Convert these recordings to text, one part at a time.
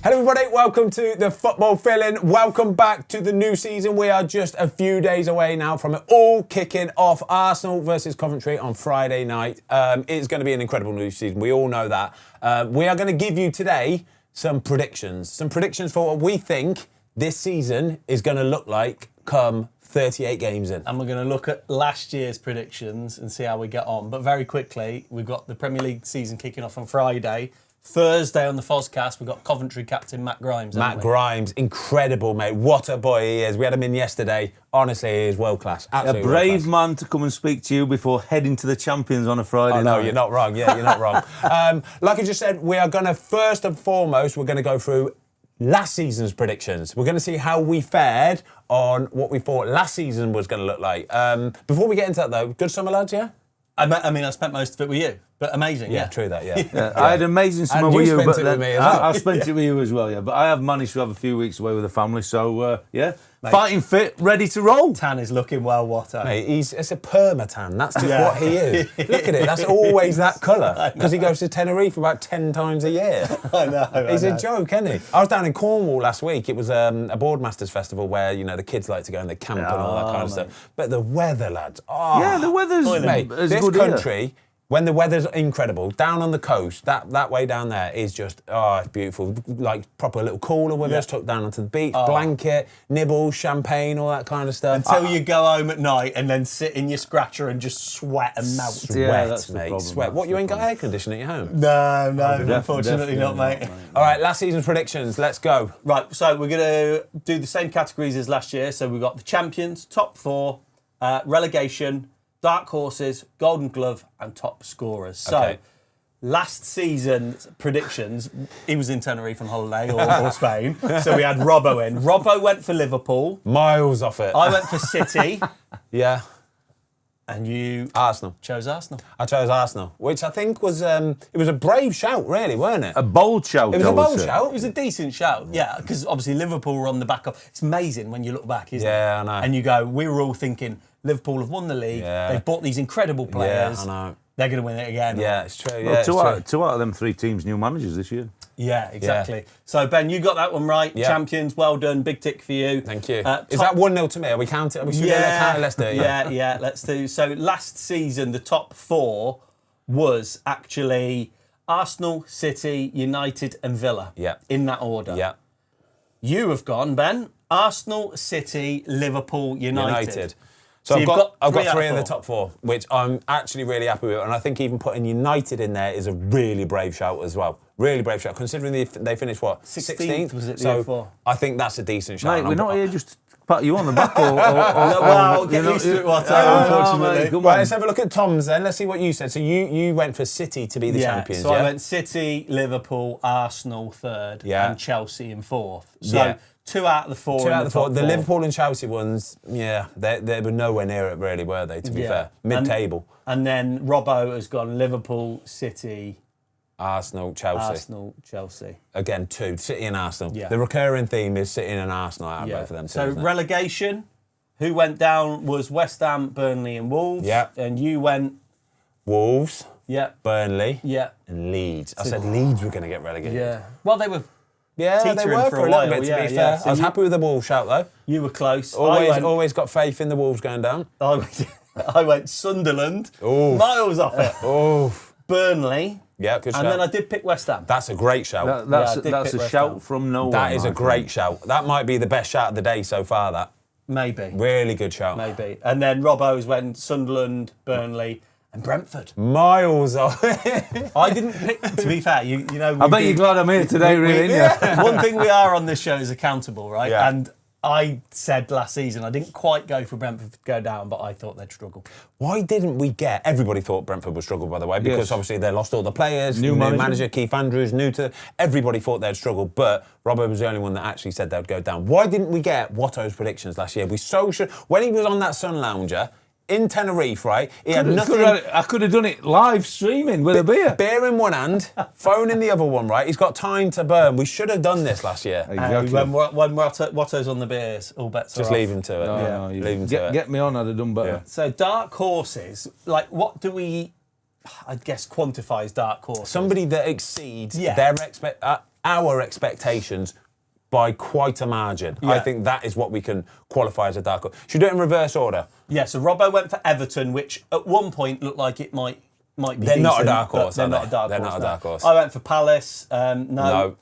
Hello everybody, welcome to the Football Fill-In. Welcome back to the new season. We are just a few days away now from it all kicking off. Arsenal versus Coventry on Friday night. It's going to be an incredible new season. We all know that. We are going to give you today some predictions. Some predictions for what we think this season is going to look like come 38 games in. And we're going to look at last year's predictions and see how we get on. But very quickly, we've got the Premier League season kicking off on Friday. Thursday on the Fozcast, we've got Coventry captain Matt Grimes. Matt Grimes, incredible, mate. What a boy he is. We had him in yesterday. Honestly, he is world class. Absolutely a brave world-class. man to come and speak to you before heading to the champions on a Friday night. No, you're not wrong. Yeah, you're not wrong. Like I just said, we are going to, first and foremost, we're going to go through last season's predictions. We're going to see how we fared on what we thought last season was going to look like. Before we get into that, though, good summer, lads, yeah? I mean, I spent most of it with you, but amazing, yeah. True that, yeah. I had an amazing summer And with you you, spent but it with me as well. I spent it with you as well, yeah. But I have managed to have a few weeks away with the family, so fighting fit, ready to roll. Tan is looking well, Watto. Mate, it's a permatan. That's just what he is. Look at it. That's always that colour. Because he goes to Tenerife about 10 times a year. I know. He's a joke, isn't he? I was down in Cornwall last week. It was a Boardmasters festival where, you know, the kids like to go and they camp and all that kind of stuff. But the weather, lads. Oh, Yeah, the weather's mate, is this good country, here. when the weather's incredible, down on the coast, that way down there is just, it's beautiful. Like, proper little cooler with us, took down onto the beach, blanket, nibbles, champagne, all that kind of stuff. Until you go home at night and then sit in your scratcher and just sweat and melt. Sweat, that's the mate, problem, sweat. that's What, you the ain't got problem. air conditioning at your home? No, unfortunately definitely not, mate. All right, last season's predictions. Let's go. Right, so we're going to do the same categories as last year. So we've got the champions, top four, relegation, dark horses, golden glove, and top scorers. So Okay. last season's predictions, he was in Tenerife on holiday or Spain. So we had Robbo in. Robbo went for Liverpool. Miles off it. I went for City. Yeah. And you Arsenal. chose Arsenal. I chose Arsenal, which I think was it was a brave shout, really, weren't it? A bold shout, It was I a would bold say. shout. It was a decent shout, yeah, because obviously Liverpool were on the back of... It's amazing when you look back, isn't it? Yeah, I know. And you go, we were all thinking, Liverpool have won the league, Yeah. they've bought these incredible players, I know. they're going to win it again. Yeah, it's true. Well, Yeah, two it's true. out of them three teams, new managers this year. Yeah, exactly. So, Ben, you got that one right. Yeah. Champions, well done. Big tick for you. Thank you. Is Top- that 1-0 to me? Are we counting? Are we shooting count? Let's do it. Yeah, let's do. So, last season, the top four was actually Arsenal, City, United, and Villa. Yeah. In that order. Yeah. You have gone, Ben. Arsenal, City, Liverpool, United. So So I've you've got got three out three of in the four. top four, which I'm actually really happy with. And I think even putting United in there is a really brave shout as well. Really brave shout, considering they finished, what, 16th was it the So year before? I think that's a decent shout. Mate, And we're I'm- not here just to pat you on the back or well, get you know, used to it, Watto, unfortunately. mate, come Right, on. let's have a look at Tom's then. Let's see what you said. So you went for City to be the champions, so I went City, Liverpool, Arsenal third, Yeah. and Chelsea in fourth. So Yeah. 2 out of the 4 Two in out the of the four. top The four. Liverpool and Chelsea ones, yeah, they were nowhere near it, really, were they? To be fair, mid-table. And then Robbo has gone Liverpool, City, Arsenal, Chelsea. Arsenal, Chelsea. Again, 2. City and Arsenal. Yeah. The recurring theme is City and Arsenal out of both of them. So isn't it? relegation, who went down was West Ham, Burnley, and Wolves. Yeah. And you went, Wolves, yeah, Burnley, yeah, and Leeds. I said Leeds were going to get relegated. yeah. Well, they were. Yeah, they Teetering were for for a a little while, bit, to yeah, be yeah. fair. So I was you- happy with the Wolves shout, though. You were close. Always got faith in the Wolves going down. I went Sunderland, Oof. miles off it. Oh, Burnley, yeah, good shout. and then I did pick West Ham. That's a great shout. That's I did that's pick a West Ham. shout from nowhere. That is my a great friend. shout. That might be the best shout of the day so far, that. Maybe. Really good shout. Maybe. And then Robbo's went Sunderland, Burnley, and Brentford. Miles off. I didn't pick, to be fair, you know. I bet you're glad I'm here today, really, ain't you? One thing we are on this show is accountable, right? Yeah. And I said last season I didn't quite go for Brentford to go down, but I thought they'd struggle. Why didn't we get... Everybody thought Brentford would struggle, by the way, because Yes. obviously they lost all the players. New manager, Keith Andrews, new to... Everybody thought they'd struggle, but Robbo was the only one that actually said they'd go down. Why didn't we get Watto's predictions last year? We so should... When he was on that sun lounger in Tenerife, right, he had nothing... I could have done it live streaming with a beer. Beer in one hand, phone in the other one, right? He's got time to burn. We should have done this last year. Exactly. When Watto's on the beers, all bets are Just off. leave him to it. No, Leave him to it. get me on, I'd have done better. Yeah. So dark horses, like what do we, I guess, quantify as dark horses? Somebody that exceeds Yeah. their expect. our expectations by quite a margin. Yeah. I think that is what we can qualify as a dark horse. Should we do it in reverse order? Yeah, so Robbo went for Everton, which at one point looked like it might be They're not a decent, dark but horse, They're are not they? a dark They're horse. not a no. dark horse. I went for Palace. No. No.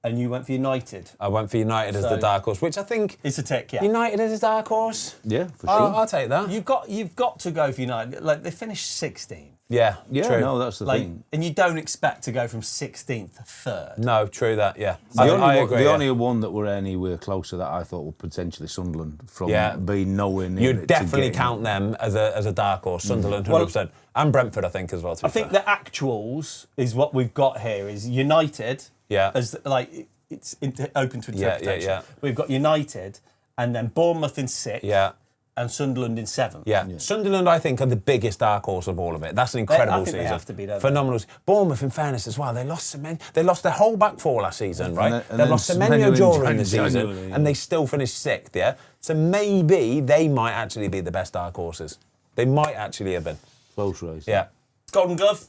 And you went for United. I went for United as the dark horse, which I think It's a tick, yeah. United as a dark horse. Yeah, for sure. I'll take that. You've got to go for United. Like they finished 16th. Yeah, Yeah, true. no, that's the thing. And you don't expect to go from 16th to 3rd. No, true that, yeah. The I agree. the yeah. only one that were anywhere closer that I thought were potentially Sunderland from Yeah. being nowhere near You'd it to definitely getting- count them as a dark horse, Sunderland, 100%. And Brentford, I think, as well. I think the actuals is what we've got here is United. Yeah. As like it's open to Yeah, interpretation. yeah. We've got United, and then Bournemouth in 6th. Yeah. And Sunderland in 7th. Yeah. Sunderland, I think, are the biggest dark horse of all of it. That's an incredible I think season. they have to be, don't they? Phenomenal. Bournemouth, in fairness, as well. They lost They lost their whole back four last season, right? and they then lost Semenyo Semenyo in during the season, January, yeah. and they still finished 6th. Yeah. So maybe they might actually be the best dark horses. They might actually have been. Close race. Yeah. Golden Glove.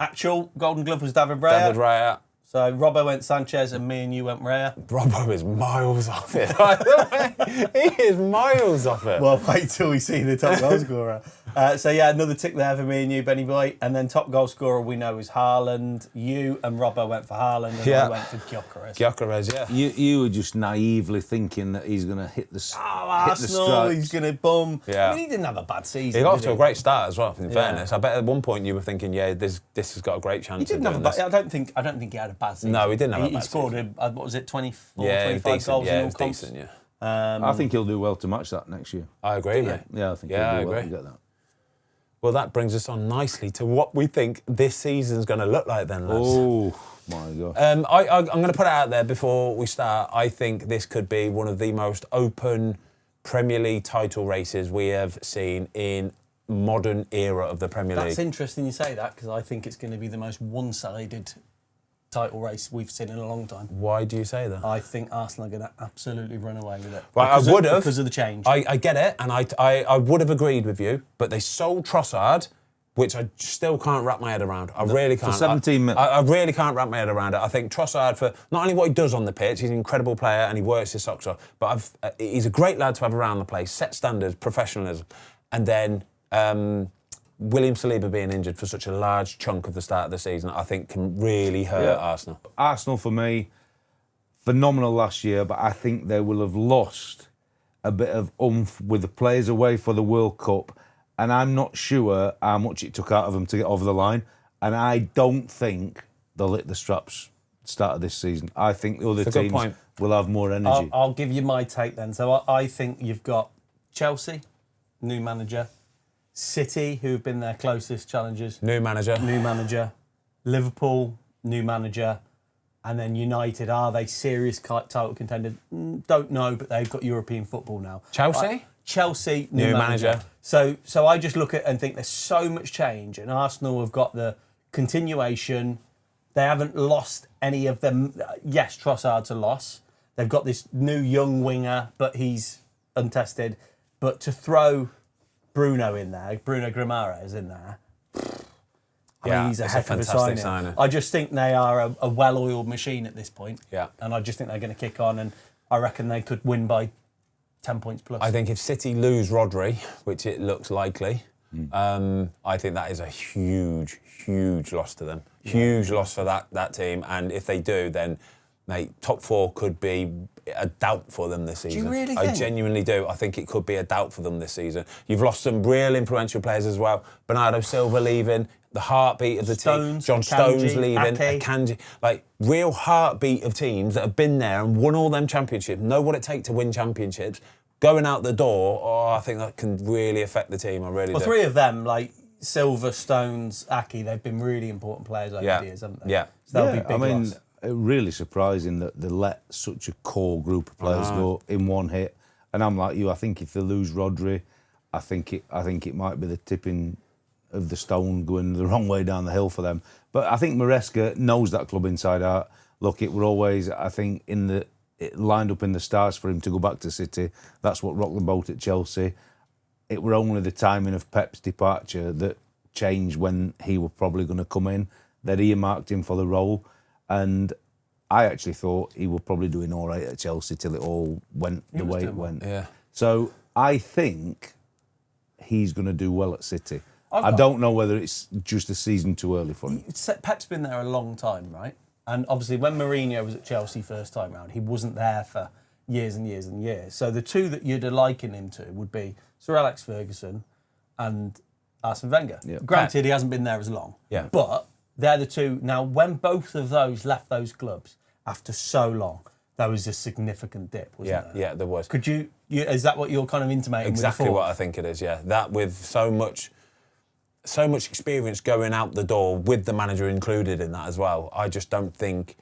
Actual Golden Glove was David Raya. David Raya. So Robbo went Sanchez and me and you went Raya. Robbo is miles off it. By the way, he is miles off it. Well, wait till we see the top goal scorer. So yeah, another tick there for me and you, Benny Boy. And then top goal scorer we know is Haaland. You and Robbo went for Haaland and I went for Gyökeres. Gyökeres, yeah. You were just naively thinking that he's going to hit the Arsenal, stripes. he's going to bum. Yeah. I mean, he didn't have a bad season. He got off did to a great start as well, in Yeah. fairness. I bet at one point you were thinking, yeah, this has got a great chance He didn't of have a doing bad. this. I don't think he had a bad season. No, he didn't have a He bad scored, season. what was it, 24, Yeah, 25 decent. goals Yeah, in it all was comps? decent, yeah. I think he'll do well to match that next year. I agree, mate. Yeah, I think Yeah, I he'll do well agree. to get that. Well, that brings us on nicely to what we think this season's going to look like then, lads. Oh, my God. I'm going to put it out there before we start. I think this could be one of the most open Premier League title races we have seen in modern era of the Premier League. That's interesting you say that because I think it's going to be the most one-sided title race we've seen in a long time. Why do you say that? I think Arsenal are going to absolutely run away with it. Right, Because I would have. because of the change. I get it, and I would have agreed with you, but they sold Trossard, which I still can't wrap my head around. I really can't. 17 minutes. I really can't wrap my head around it. I think Trossard, for not only what he does on the pitch, he's an incredible player and he works his socks off, but he's a great lad to have around the place, set standards, professionalism. And then William Saliba being injured for such a large chunk of the start of the season, I think can really hurt Arsenal. Arsenal, for me, phenomenal last year, but I think they will have lost a bit of oomph with the players away for the World Cup, and I'm not sure how much it took out of them to get over the line, and I don't think they'll hit the straps start of this season. I think the other That's a good teams point. will have more energy. I'll give you my take then. So I think you've got Chelsea, new manager, City, who've been their closest challengers, New manager. Liverpool, new manager, and then United. Are they serious title contenders? Don't know, but they've got European football now. Chelsea? Chelsea, new New manager. manager. So I just look at and think there's so much change, and Arsenal have got the continuation. They haven't lost any of them. Yes, Trossard's a loss. They've got this new young winger, but he's untested. But to throw Bruno in there, Bruno Grimares in there, I mean, he's a it's a heck of a fantastic signing. signing. I just think they are a well-oiled machine at this point. Yeah. And I just think they're going to kick on, and I reckon they could win by 10 points plus. I think if City lose Rodri, which it looks likely, I think that is a huge, huge loss to them. Huge loss for that team. And if they do, then, mate, top four could be a doubt for them this season. you really I think? genuinely do. I think it could be a doubt for them this season. You've lost some real influential players as well. Bernardo Silva leaving, the heartbeat of the team. Stones, John Akanji, Stones leaving, Ake. Akanji. Like, real heartbeat of teams that have been there and won all them championships, know what it takes to win championships. Going out the door, I think that can really affect the team. I really do. Well, three of them, like Silva, Stones, Aki, they've been really important players over the years, haven't they? Yeah. So that'll be big loss. Really surprising that they let such a core group of players go in one hit. And I'm like you. I think if they lose Rodri, I think it might be the tipping of the stone going the wrong way down the hill for them. But I think Maresca knows that club inside out. Look, it were always, I think, it lined up in the stars for him to go back to City. That's what rocked the boat at Chelsea. It were only the timing of Pep's departure that changed when he were probably going to come in. That earmarked him for the role. And I actually thought he was probably doing all right at Chelsea till it all went the way it went. Yeah. So I think he's going to do well at City. I don't know whether it's just a season too early for him. Pep's been there a long time, right? And obviously when Mourinho was at Chelsea first time round, he wasn't there for years and years and years. So the two that you'd liken him to would be Sir Alex Ferguson and Arsene Wenger. Yeah. Granted, he hasn't been there as long. Yeah. But they're the two. Now, when both of those left those clubs after so long, there was a significant dip, wasn't there? Yeah, there was. Could you is that what you're kind of intimating Exactly with the what I think it is, yeah. That with so much experience going out the door with the manager included in that as well, I just don't think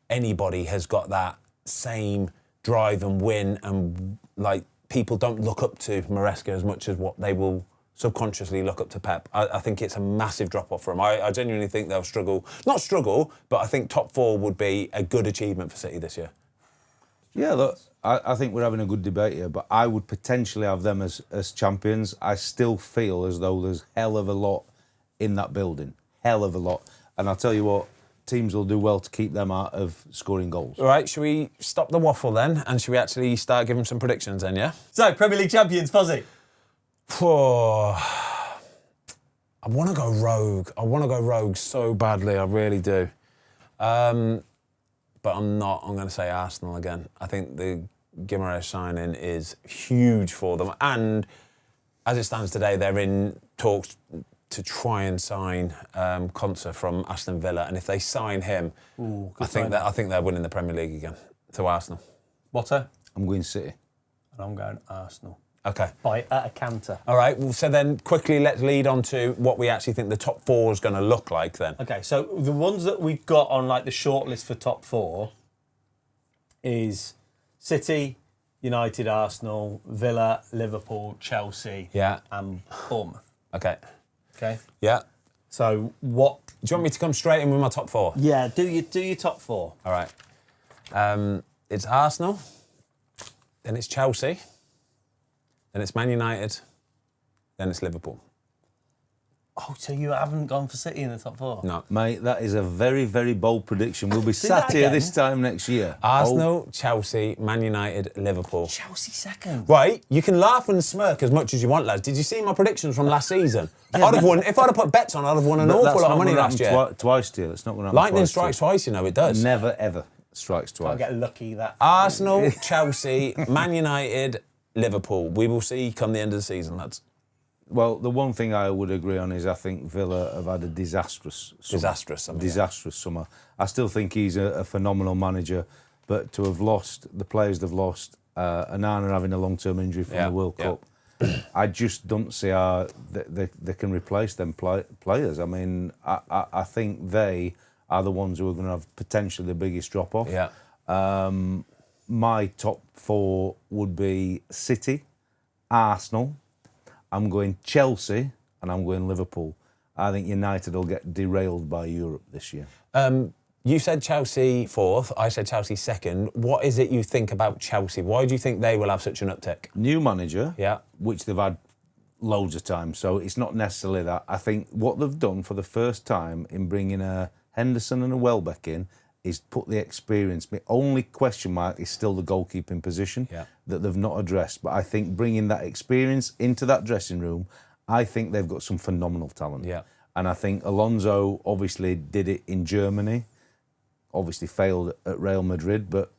anybody has got that same drive and win, and like people don't look up to Maresca as much as what they will subconsciously look up to Pep. I think it's a massive drop-off for him. I genuinely think they'll struggle. Not struggle, but I think top 4 would be a good achievement for City this year. Yeah, look, I think we're having a good debate here, but I would potentially have them as champions. I still feel as though there's hell of a lot in that building. Hell of a lot. And I'll tell you what, teams will do well to keep them out of scoring goals. All right, should we stop the waffle then, and should we actually start giving some predictions then, yeah? So, Premier League champions, Fozzy. I want to go rogue. I want to go rogue so badly. I really do. But I'm not. I'm going to say Arsenal again. I think the Guimaraes signing is huge for them. And as it stands today, they're in talks to try and sign Konsa from Aston Villa. And if they sign him, I think they're winning the Premier League again to Arsenal. Watto? I'm going City. And I'm going Arsenal. Okay. By a canter. All right, well, so then quickly let's lead on to what we actually think the top 4 is going to look like then. Okay, so the ones that we've got on like the shortlist for top 4 is City, United, Arsenal, Villa, Liverpool, Chelsea, and Bournemouth. Okay. Okay. Yeah. So what? Do you want me to come straight in with my top 4? Yeah, do your top 4. All right. It's Arsenal, then it's Chelsea, then it's Man United, then it's Liverpool. Oh, so you haven't gone for City in the top 4? No. Mate, that is a very, very bold prediction. We'll be sat here this time next year. Arsenal, Chelsea, Man United, Liverpool. Chelsea second. Right, you can laugh and smirk as much as you want, lads. Did you see my predictions from last season? I'd have won, if I'd have put bets on, I'd have won an awful lot of money last year. Twice, dear. It's not going to happen. Lightning strikes twice, you know, it does. Never, ever strikes twice. I'll get lucky that. Arsenal, Chelsea, Man United, Liverpool. We will see come the end of the season, lads. Well, the one thing I would agree on is I think Villa have had a disastrous summer. I still think he's a phenomenal manager, but to have lost the players they've lost, Anana having a long-term injury from the World Cup, I just don't see how they can replace them players. I mean, I think they are the ones who are going to have potentially the biggest drop-off. Yeah. My top 4 would be City, Arsenal, I'm going Chelsea, and I'm going Liverpool. I think United will get derailed by Europe this year. You said Chelsea 4th, I said Chelsea 2nd. What is it you think about Chelsea? Why do you think they will have such an uptick? New manager, yeah, which they've had loads of times, so it's not necessarily that. I think what they've done for the first time in bringing a Henderson and a Welbeck in is put the experience. My only question mark is still the goalkeeping position that they've not addressed. But I think bringing that experience into that dressing room, I think they've got some phenomenal talent. Yeah. And I think Alonso obviously did it in Germany, obviously failed at Real Madrid, but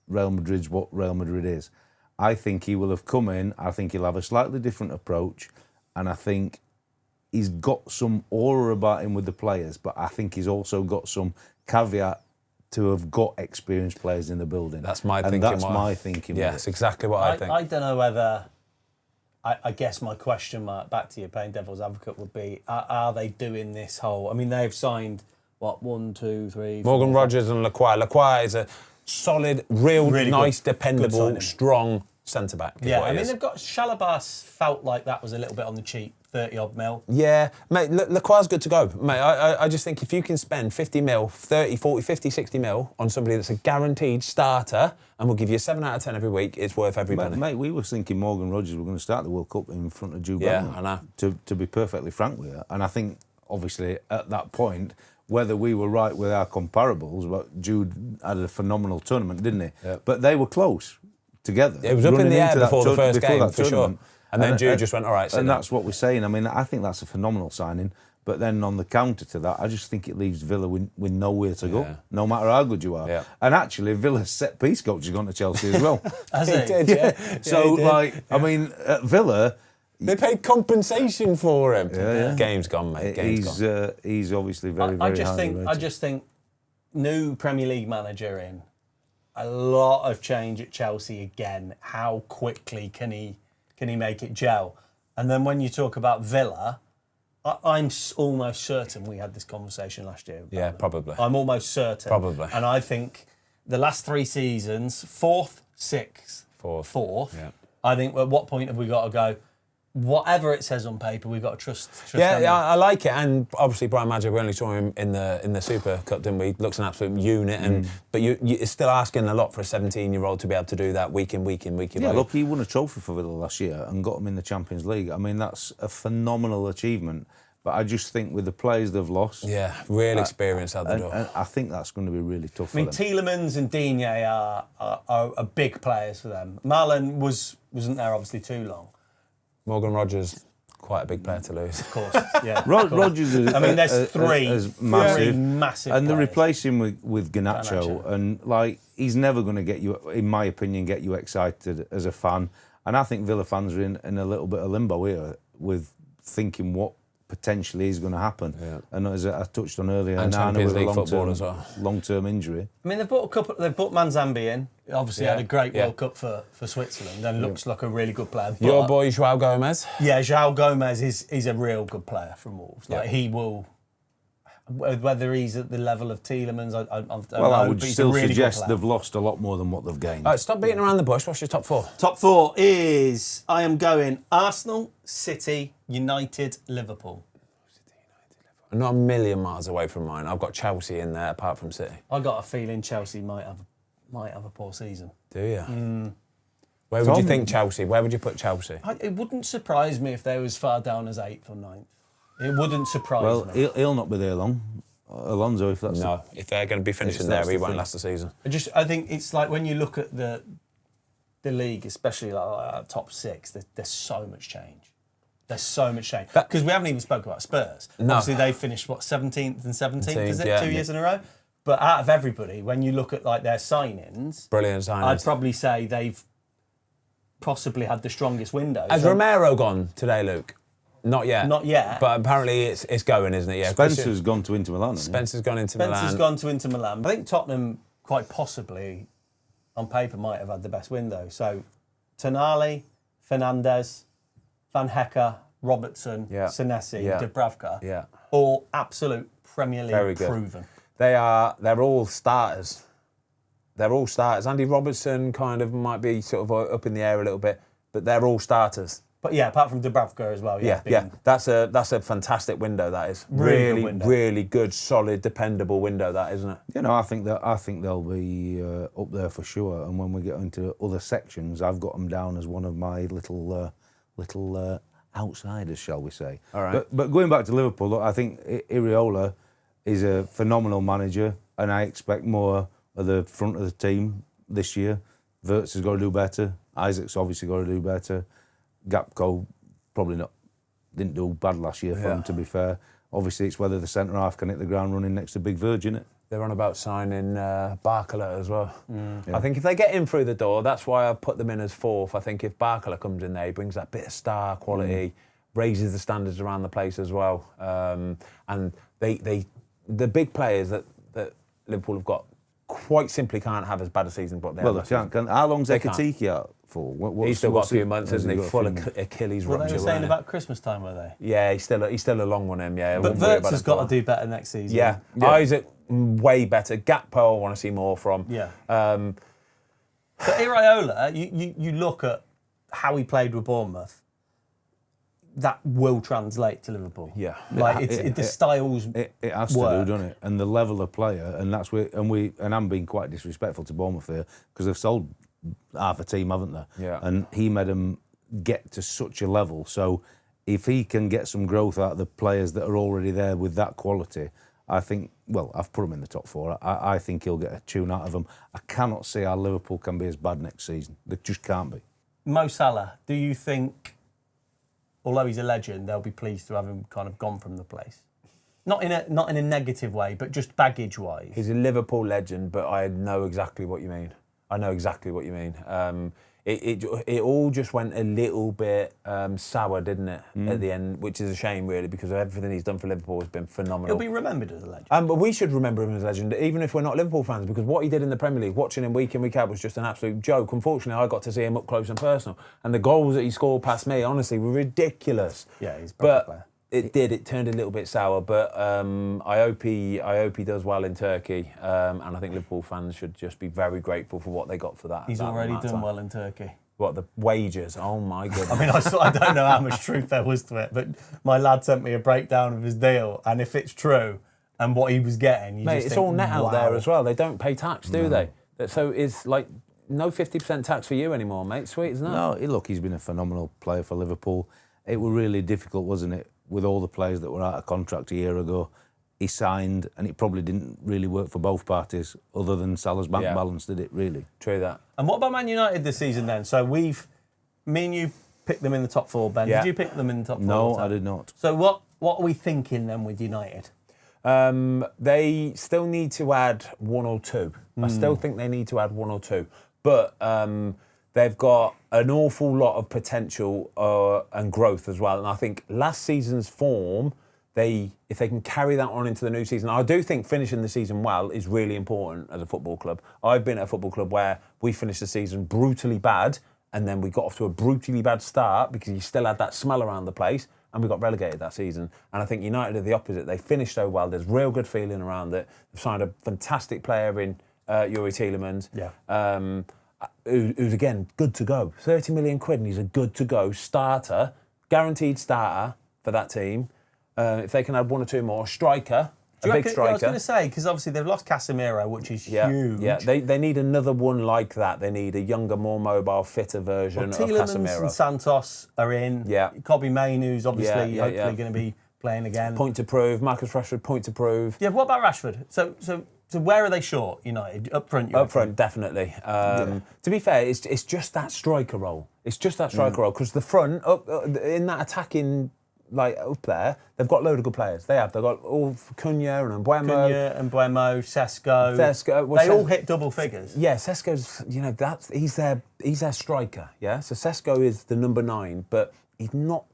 Real Madrid's what Real Madrid is. I think he will have come in, I think he'll have a slightly different approach, and I think he's got some aura about him with the players, but I think he's also got some caveat to have got experienced players in the building. That's my thinking. thinking. That's my thinking. Yeah, that's exactly what I think. I don't know whether... I guess my question mark, back to you, playing devil's advocate, would be, are they doing this whole... I mean, they've signed, what, 1, 2, 3... Morgan Rogers and Lacroix. Lacroix is a solid, really nice, good, dependable, strong centre-back. Yeah, I mean, they've got... Chalobah's felt like that was a little bit on the cheap. 30-odd mil. Yeah, mate, Lacroix's good to go. Mate, I just think if you can spend 50 mil, 30, 40, 50, 60 mil on somebody that's a guaranteed starter and will give you a 7 out of 10 every week, it's worth every penny. Mate, we were thinking Morgan Rogers were going to start the World Cup in front of Jude Bellingham. Yeah, I know. To be perfectly frank with you. And I think, obviously, at that point, whether we were right with our comparables. But Jude had a phenomenal tournament, didn't he? Yep. But they were close together. It was up in the air before the first game, that for sure. tournament. And then Jude just went, all right, sit and down. that's what we're saying. I mean, I think that's a phenomenal signing. But then on the counter to that, I just think it leaves Villa with nowhere to go, no matter how good you are. Yeah. And actually, Villa's set-piece coach has gone to Chelsea as well. Has He he? did, yeah. So, he did. I mean, at Villa... They paid compensation for him. Yeah. Game's gone, mate. Game's gone. He's obviously very, I very just highly think rated. I just think new Premier League manager in, a lot of change at Chelsea again. How quickly can he make it gel? And then when you talk about Villa, I'm almost certain we had this conversation last year. Yeah, probably. I'm almost certain. Probably. And I think the last 3 seasons, 4th, 6th, Fourth. 4th. Yeah. I think at what point have we got to go? Whatever it says on paper, we've got to trust Yeah, them. yeah, I like it, and obviously Brian Magic, we only saw him in the Super Cup, didn't we? Looks an absolute unit, and but you're still asking a lot for a 17-year-old to be able to do that week in. Yeah, look, he won a trophy for Villa last year and got them in the Champions League. I mean, that's a phenomenal achievement. But I just think with the players they've lost, Yeah, real experience out the door. and I think that's going to be really tough I mean, for them. Tielemans and Digne are big players for them. Marlon wasn't there obviously too long. Morgan Rogers, quite a big player to lose. Of course, yeah. Rogers is, I mean, there's three massive, massive and they players. replace him with Garnacho, Garnacho. and like he's never going to get you, in my opinion, get you excited as a fan. And I think Villa fans are in a little bit of limbo here with thinking what potentially is going to happen. Yeah. And as I touched on earlier, And Nana Champions with a League football as well. long-term injury. I mean, they've brought Manzambi in. Obviously, Yeah, had a great yeah. World Cup for Switzerland and looks like a really good player. Your But, boy João Gomez. yeah, João Gomez is a real good player from Wolves. Like Yeah. he will, whether he's at the level of Tielemans, I don't know. Well, I would but he's still a really suggest good player. they've lost a lot more than what they've gained. All right, stop beating around the bush. What's your top 4? Top 4 is I am going Arsenal, City, United, Liverpool. I'm not a million miles away from mine. I've got Chelsea in there, apart from City. I got a feeling Chelsea might have a poor season. Do you? Where would you think Chelsea? Where would you put Chelsea? It wouldn't surprise me if they was far down as 8th or 9th. It wouldn't surprise Well, me. he'll not be there long. Alonso, if that's No, if they're going to be finishing That's there, he the won't thing. last the season. I think it's like when you look at the league, especially like top 6, there's so much change. There's so much change. Because we haven't even spoken about Spurs. No. Obviously, they finished, 17th and 17th, is it? yeah. 2 years in a row? But out of everybody, when you look at like their signings, Brilliant signings. I'd probably say they've possibly had the strongest window. Has So- Romero gone today, Luke? Not yet. Not yet. But apparently it's going, isn't it? Yeah. Spencer's gone to Inter Milan. hasn't he? Spencer's gone into Spencer's Milan. gone to Inter Milan. I think Tottenham, quite possibly, on paper, might have had the best window. So, Tonali, Fernandes, Van Hecke, Robertson, Yeah. Senesi, Yeah. Dubravka, Yeah. all absolute Premier Very League good. proven. They're all starters. They're all starters. Andy Robertson kind of might be sort of up in the air a little bit, but they're all starters. But yeah, apart from Dubravka as well. Yeah, being- That's a fantastic window. That is Really good window. really good, solid, dependable window. That isn't it? You know, I think they'll be up there for sure. And when we get into other sections, I've got them down as one of my little outsiders, shall we say? All right. But going back to Liverpool, look, I think Iraola is a phenomenal manager, and I expect more of the front of the team this year. Wirtz has got to do better. Isaac's obviously got to do better. Gapco probably didn't do bad last year for him, to be fair. Obviously, it's whether the centre half can hit the ground running next to Big Virgin. It. They're on about signing Barcola as well. I think if they get in through the door, that's why I've put them in as 4th. I think if Barcola comes in there, he brings that bit of star quality, raises the standards around the place as well. And the big players that Liverpool have got quite simply can't have as bad a season, but they Well, have. they can't. How long's They can't. Ekatike out for? He's still got a few months, hasn't he? Full of Achilles Well, they rupture. were saying weren't about Christmas time, were they? he? Yeah, he's still a long one, him. Yeah, I But wouldn't worry Wirtz about has it got for to do better next season. Yeah. Isaac, way better. Gakpo, I want to see more from. Yeah. But Iraola, you look at how he played with Bournemouth. That will translate to Liverpool. Yeah. Like the styles. It has to work. do, doesn't it? And the level of player, and that's where, and I'm being quite disrespectful to Bournemouth there because they've sold half a team, haven't they? Yeah. And he made them get to such a level. So if he can get some growth out of the players that are already there with that quality, I think, well, I've put him in the top 4. I think he'll get a tune out of them. I cannot see how Liverpool can be as bad next season. They just can't be. Mo Salah, do you think, although he's a legend, they'll be pleased to have him kind of gone from the place? Not in a negative way, but just baggage-wise. He's a Liverpool legend, but I know exactly what you mean. It all just went a little bit sour, didn't it, at the end, which is a shame, really, because everything he's done for Liverpool has been phenomenal. He'll be remembered as a legend. But we should remember him as a legend, even if we're not Liverpool fans, because what he did in the Premier League, watching him week in, week out, was just an absolute joke. Unfortunately, I got to see him up close and personal. And the goals that he scored past me, honestly, were ridiculous. Yeah, he's a proper player. It turned a little bit sour, but I hope he does well in Turkey, and I think Liverpool fans should just be very grateful for what they got for that. He's already done well in Turkey. What, the wages? Oh my goodness! I mean, I don't know how much truth there was to it, but my lad sent me a breakdown of his deal, and if it's true and what he was getting, mate, it's all net out there as well. They don't pay tax, do they? So it's like no 50% tax for you anymore, mate. Sweet, isn't it? No, look, he's been a phenomenal player for Liverpool. It was really difficult, wasn't it, with all the players that were out of contract a year ago. He signed, and it probably didn't really work for both parties, other than Salah's bank balance, did it, really? True that. And what about Man United this season then? So me and you picked them in the top 4, Ben. Yeah. Did you pick them in the top 4? No, I did not. So what are we thinking then with United? They still need to add 1 or 2. I still think they need to add 1 or 2. But they've got an awful lot of potential and growth as well. And I think last season's form, if they can carry that on into the new season, I do think finishing the season well is really important as a football club. I've been at a football club where we finished the season brutally bad, and then we got off to a brutally bad start because you still had that smell around the place, and we got relegated that season. And I think United are the opposite. They finished so well. There's real good feeling around it. They've signed a fantastic player in Yuri Tielemans. Yeah. Who's again good to go. 30 million quid, and he's a good to go starter, guaranteed starter for that team. If they can add 1 or 2 more, striker, a big striker. I was going to say, because obviously they've lost Casemiro, which is huge. Yeah, they need another one like that. They need a younger, more mobile, fitter version of Casemiro. And Santos are in. Yeah. Kobe Main, who's obviously hopefully going to be playing again. Point to prove. Marcus Rashford, point to prove. Yeah, what about Rashford? So where are they short, United? Up front, Up front, definitely. To be fair, it's just that striker role. It's just that striker role, because the front, in that attacking, like up there, they've got a load of good players. They've got all Cunha and Mbeumo. Sesko. They all hit double figures. Yeah, Sesko's, he's their striker. Yeah, so Sesko is the number 9, but he's not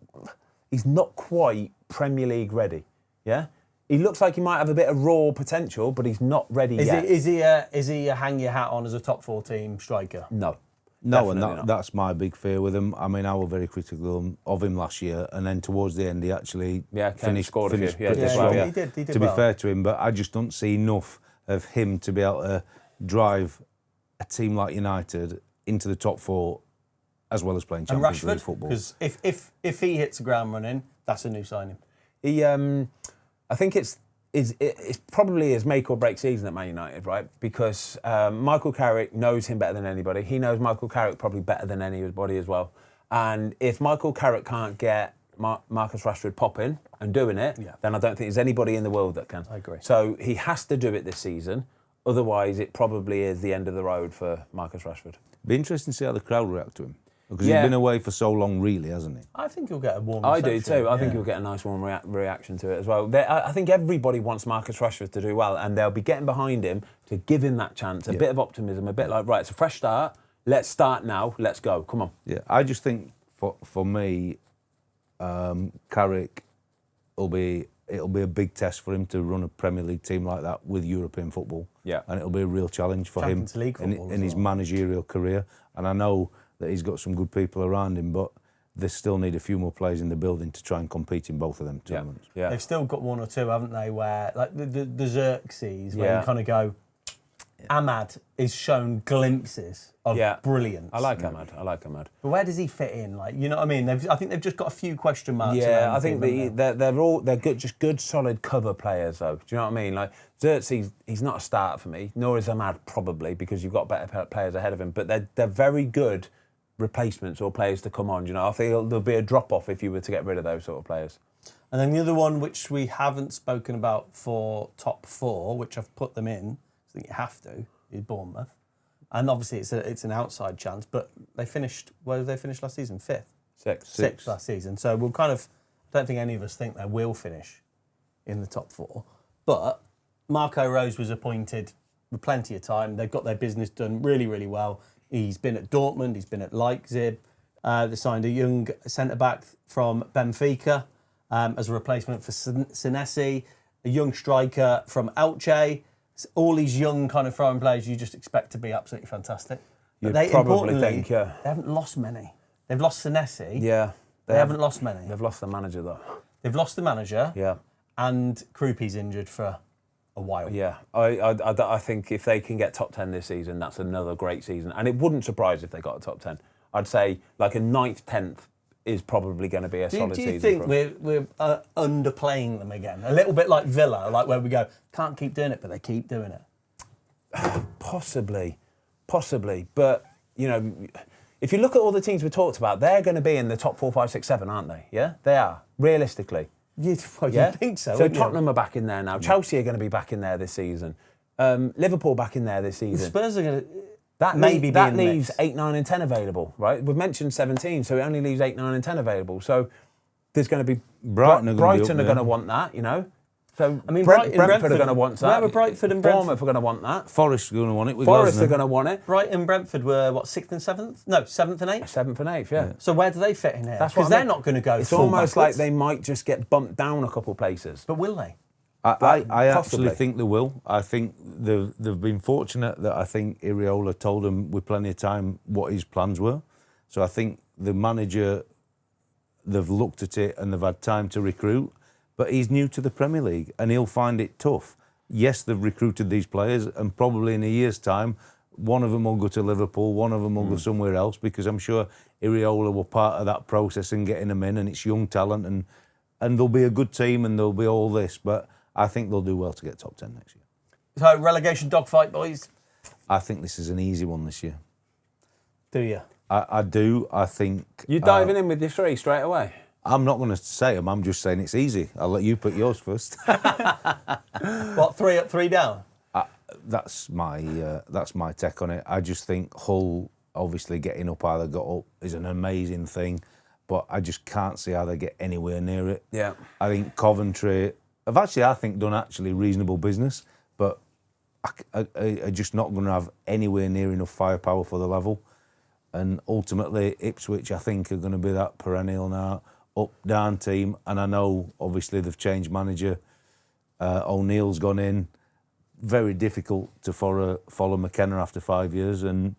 quite Premier League ready. Yeah. He looks like he might have a bit of raw potential, but he's not ready yet. Is he a hang your hat on as a top 4 team striker? No. No, and that's my big fear with him. I mean, I was very critical of him last year, and then towards the end, he actually scored a few. pretty strong. He did to be fair to him, but I just don't see enough of him to be able to drive a team like United into the top 4, as well as playing Champions League football. Because if he hits the ground running, that's a new signing. I think it's probably his make or break season at Man United, right? Because Michael Carrick knows him better than anybody. He knows Michael Carrick probably better than anybody as well. And if Michael Carrick can't get Marcus Rashford popping and doing it, then I don't think there's anybody in the world that can. I agree. So he has to do it this season. Otherwise, it probably is the end of the road for Marcus Rashford. Be interesting to see how the crowd react to him. Because he's been away for so long, really, hasn't he? I think he'll get a warm reception. I do too. I think he'll he'll get a nice warm reaction to it as well. I think everybody wants Marcus Rashford to do well, and they'll be getting behind him to give him that chance, a bit of optimism, a bit like, right, it's a fresh start, let's start now, let's go, come on. Yeah, I just think for me, Carrick, it'll be a big test for him to run a Premier League team like that with European football. Yeah. And it'll be a real challenge for him in his managerial career. And I know that he's got some good people around him, but they still need a few more players in the building to try and compete in both of them tournaments. Yeah. They've still got 1 or 2, haven't they, where, like the Xerxes, where you kind of go, Ahmad is shown glimpses of brilliance. I like Ahmad. But where does he fit in? Like, you know what I mean? I think they've just got a few question marks. Yeah, I think they're good, just good, solid cover players, though. Do you know what I mean? Like Xerxes, he's not a starter for me. Nor is Ahmad probably, because you've got better players ahead of him. But they're very good replacements or players to come on. You know, I think there'll be a drop off if you were to get rid of those sort of players. And then the other one, which we haven't spoken about for top 4, which I've put them in, I think you have to, is Bournemouth. And obviously it's an outside chance, but they finished, where did they finish last season? 5th? Sixth last season. So we'll I don't think any of us think they will finish in the top 4. But Marco Rose was appointed with plenty of time. They've got their business done really, really well. He's been at Dortmund, he's been at Leipzig. They signed a young centre-back from Benfica as a replacement for Senesi, a young striker from Elche. All these young kind of foreign players you just expect to be absolutely fantastic. But You'd probably think, they haven't lost many. They've lost Senesi. Yeah. They haven't lost many. They've lost the manager, though. They've lost the manager. Yeah. And Krupi's injured for a while. Yeah. I think if they can get top 10 this season, that's another great season. And it wouldn't surprise if they got a top 10. I'd say like a 9th, 10th is probably going to be a solid season. Do you think we're underplaying them again? A little bit like Villa, like where we go, can't keep doing it, but they keep doing it. Possibly. But, you know, if you look at all the teams we talked about, they're going to be in the top 4, 5, 6, 7, aren't they? Yeah? They are, realistically. You think so? So Tottenham are back in there now. Chelsea are going to be back in there this season. Liverpool back in there this season. Spurs are going to... That leaves 8, 9 and 10 available, right? We've mentioned 17, so it only leaves 8, 9 and 10 available. So there's going to be... Brighton are going to want that, you know? So I mean, Brentford are going to want that. Where were Brentford and Brentford? Bournemouth are going to want that. Forest are going to want it. Forest are going to want it. Brighton and Brentford were, 6th and 7th? No, 7th and 8th? 7th and 8th, yeah. So where do they fit in here? Because they're not going to go It's full almost backwards. like they might just get bumped down a couple places. But will they? I actually think they will. I think they've been fortunate that I think Iriola told them with plenty of time what his plans were. So I think the manager, they've looked at it and they've had time to recruit. But he's new to the Premier League and he'll find it tough. Yes, they've recruited these players and probably in a year's time, one of them will go to Liverpool, one of them will go somewhere else because I'm sure Iriola were part of that process and getting them in and it's young talent and they'll be a good team and they'll be all this. But I think they'll do well to get top 10 next year. So relegation dogfight, boys? I think this is an easy one this year. Do you? I do. I think... You're diving in with your 3 straight away? I'm not going to say them. I'm just saying it's easy. I'll let you put yours first. What, 3 up, 3 down? That's my take on it. I just think Hull obviously getting up how they got up is an amazing thing, but I just can't see how they get anywhere near it. Yeah. I think Coventry have actually, I think, done actually reasonable business, but are just not going to have anywhere near enough firepower for the level. And ultimately, Ipswich, I think, are going to be that perennial now up-down team. And I know, obviously, they've changed manager. O'Neill's gone in. Very difficult to follow McKenna after 5 years, and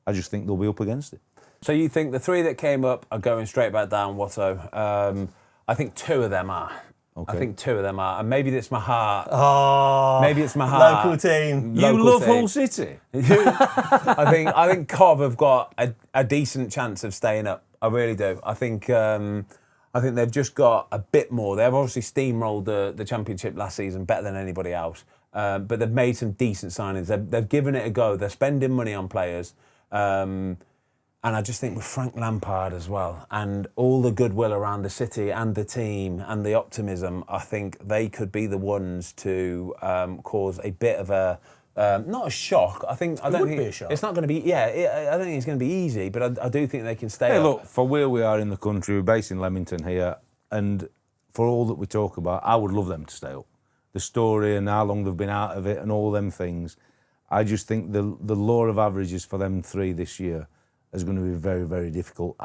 I just think they'll be up against it. So you think the 3 that came up are going straight back down, Watto? I think 2 of them are. Okay. I think 2 of them are, and maybe it's my heart. Oh, Maybe it's my heart. local team. You love Hull City. I think Cov have got a decent chance of staying up. I really do. I think they've just got a bit more. They've obviously steamrolled the Championship last season better than anybody else. But they've made some decent signings. They've given it a go. They're spending money on players. And I just think with Frank Lampard as well, and all the goodwill around the city and the team and the optimism, I think they could be the ones to cause a bit of a not a shock. I don't think be a shock. It's not going to be. Yeah, I don't think it's going to be easy, but I do think they can stay. Hey, up. look, for where we are in the country, we're based in Leamington here, and for all that we talk about, I would love them to stay up. The story and how long they've been out of it and all them things. I just think the law of averages for them 3 this year is going to be very, very difficult.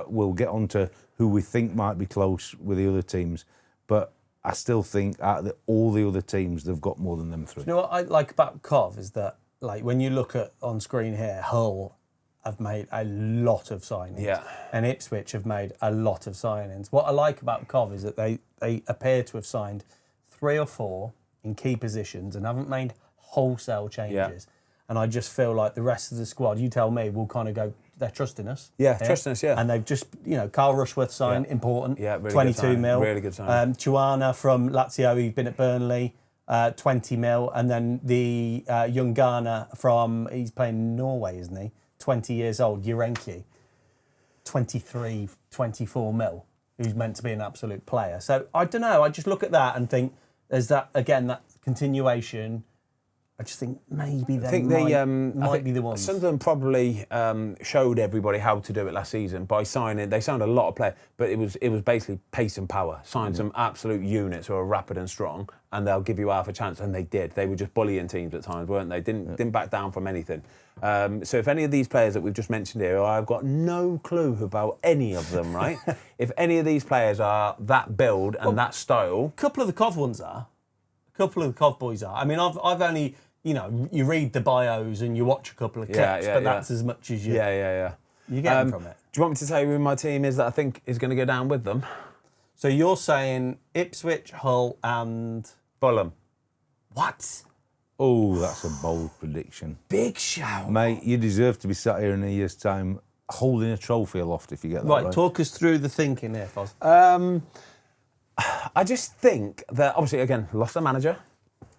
We'll get on to who we think might be close with the other teams, but I still think out of all the other teams, they've got more than them 3. You know what I like about Cov is that, like, when you look at on screen here, Hull have made a lot of signings. Yeah. And Ipswich have made a lot of signings. What I like about Cov is that they appear to have signed 3 or 4 in key positions and haven't made wholesale changes. Yeah. And I just feel like the rest of the squad, you tell me, will kind of go, they're trusting us. Yeah, trusting us, yeah. And they've just, Carl Rushworth signed, important. Yeah, really 22 good sign. mil. Really good sign. Chuana from Lazio, he's been at Burnley, 20 mil. And then the young Ghana he's playing in Norway, isn't he? 20 years old, Urenki, 23, 24 mil. who's meant to be an absolute player. So I don't know. I just look at that and think there's that continuation. I just think maybe they might be the ones. Sunderland probably showed everybody how to do it last season by signing. They signed a lot of players, but it was basically pace and power. Signed some absolute units who are rapid and strong, and they'll give you half a chance. And they did. They were just bullying teams at times, weren't they? Didn't back down from anything. So if any of these players that we've just mentioned here, I've got no clue about any of them, right? If any of these players are that build and that style, a couple of the Cov ones are. A couple of the Cov boys are. I mean, I've only. You read the bios and you watch a couple of clips, but that's as much as you you get from it. Do you want me to tell you who my team is that I think is going to go down with them? So you're saying Ipswich, Hull and... Fulham. What? Oh, that's a bold prediction. Big shout. Mate, you deserve to be sat here in a year's time holding a trophy aloft if you get that right. Talk us through the thinking here, Foz. I just think that, obviously, again, lost their manager.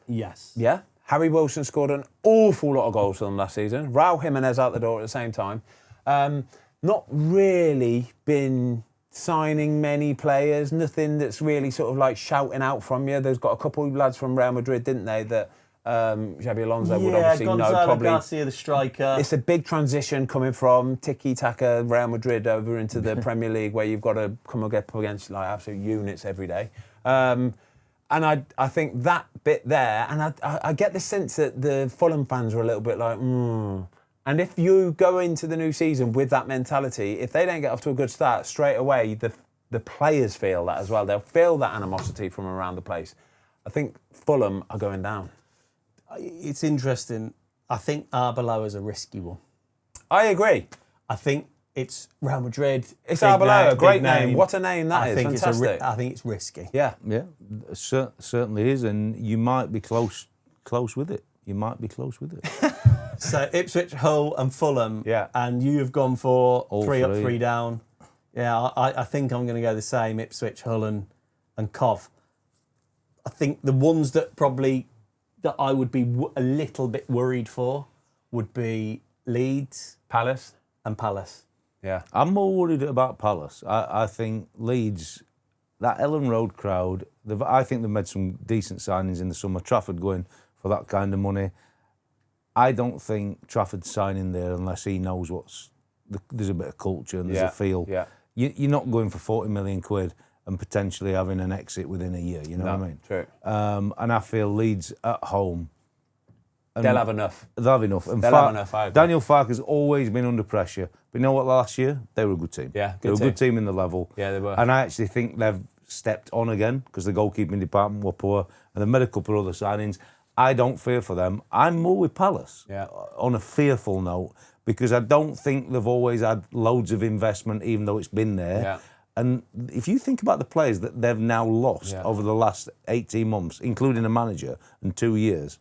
Yes. Yeah. Harry Wilson scored an awful lot of goals for them last season. Raul Jimenez out the door at the same time. Not really been signing many players. Nothing that's really sort of like shouting out from you. There's got a couple of lads from Real Madrid, didn't they, that Xabi Alonso would obviously know. Probably Garcia, the striker. It's a big transition coming from tiki-taka Real Madrid over into the Premier League, where you've got to come up against like absolute units every day. And I think that bit there, and I get the sense that the Fulham fans are a little bit like, And if you go into the new season with that mentality, if they don't get off to a good start straight away, the players feel that as well. They'll feel that animosity from around the place. I think Fulham are going down. It's interesting. I think Arbeloa is a risky one. I agree. I think it's Real Madrid. It's Arbeloa, a great name. What a name that is. Fantastic. I think it's risky. Yeah. Yeah, certainly is, and you might be close with it. You might be close with it. So Ipswich, Hull and Fulham. Yeah. And you have gone for All 3 up, three. 3 down. Yeah, I think I'm going to go the same, Ipswich, Hull and Cov. I think the ones that I would be a little bit worried for would be Leeds Palace. and Palace. Yeah. I'm more worried about Palace. I think Leeds, that Ellen Road crowd, I think they've made some decent signings in the summer. Trafford going for that kind of money. I don't think Trafford's signing there unless he knows there's a bit of culture and there's a feel. Yeah. You're not going for 40 million quid and potentially having an exit within a year, you know what I mean? True. And I feel Leeds at home. They'll have enough. They'll have enough. And They'll have enough, I agree. Daniel Farke has always been under pressure. But you know what, last year? They were a good team. Yeah, They were a good team in the level. Yeah, they were. And I actually think they've stepped on again because the goalkeeping department were poor and they've made a couple of other signings. I don't fear for them. I'm more with Palace on a fearful note because I don't think they've always had loads of investment even though it's been there. Yeah. And if you think about the players that they've now lost over the last 18 months, including a manager and 2 years,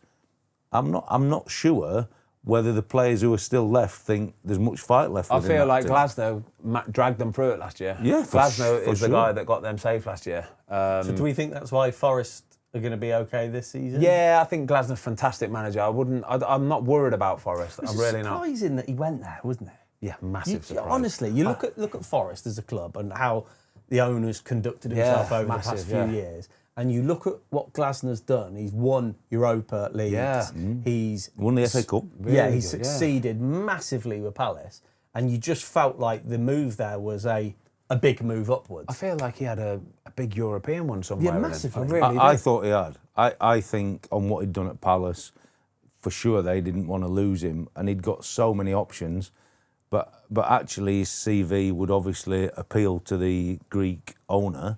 I'm not sure whether the players who are still left think there's much fight left. I feel like Glasgow dragged them through it last year. Yeah, Glasgow is the guy that got them safe last year. So do we think that's why Forest are going to be okay this season? Yeah, I think Glasnow's a fantastic manager. I'm not worried about Forest. I'm really not. Surprising that he went there, wasn't it? Yeah, massive surprise. Honestly, you look at Forest as a club and how the owner's conducted himself over the past few years. And you look at what Glasnow's done. He's won Europa Leagues. Yeah. He's won the FA Cup. He's succeeded massively with Palace. And you just felt like the move there was a big move upwards. I feel like he had a big European one somewhere. Yeah, massively. I thought he had. I think on what he'd done at Palace, for sure they didn't want to lose him. And he'd got so many options. But actually his CV would obviously appeal to the Greek owner.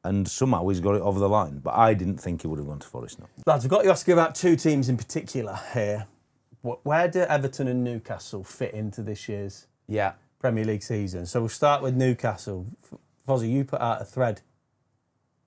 And somehow he's got it over the line. But I didn't think he would have gone to Forest, no. Lads, I've got to ask you about 2 teams in particular here. Where do Everton and Newcastle fit into this year's Premier League season? So we'll start with Newcastle. Fozzy, you put out a thread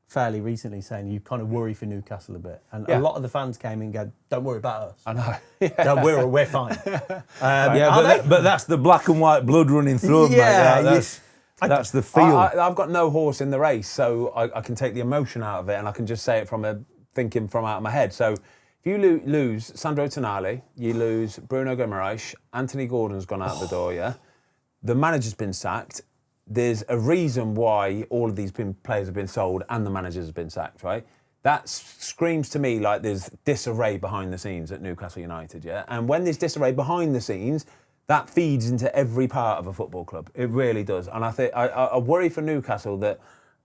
fairly recently saying you kind of worry for Newcastle a bit. And a lot of the fans came in and go, don't worry about us. I know. Don't worry, we're fine. But that's the black and white blood running through them, mate. That's the feel. I've got no horse in the race, so I can take the emotion out of it and I can just say it from thinking from out of my head. So if you lose Sandro Tonali, you lose Bruno Guimaraes, Anthony Gordon's gone out the door, The manager's been sacked. there's a reason why all of these players have been sold and the managers have been sacked, right? That screams to me like there's disarray behind the scenes at Newcastle United, yeah? And when there's disarray behind the scenes, that feeds into every part of a football club. It really does. And I think I worry for Newcastle that